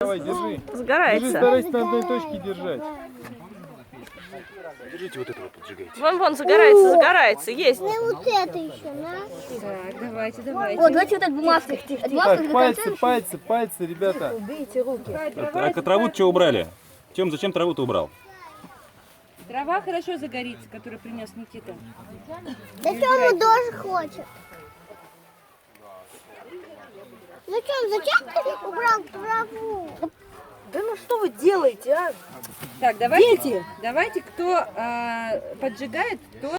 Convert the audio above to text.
Давай, держи. Сгорается. Держи, старайся на одной точке держать. Держите вот это вот, поджигайте. Вон, загорается, загорается, есть. Ну вот это еще, на. Так, давайте. Вот, давайте вот так бумажкой. Так, пальцы, ребята. Убейте руки. А траву что убрали? Тем, зачем траву-то убрал? Трава хорошо загорится, которую принес Никита. Да Тёма тоже хочет. Ну Тём, зачем ты убрал траву? Да ну что вы делаете, а? Так, давайте, кто поджигает, то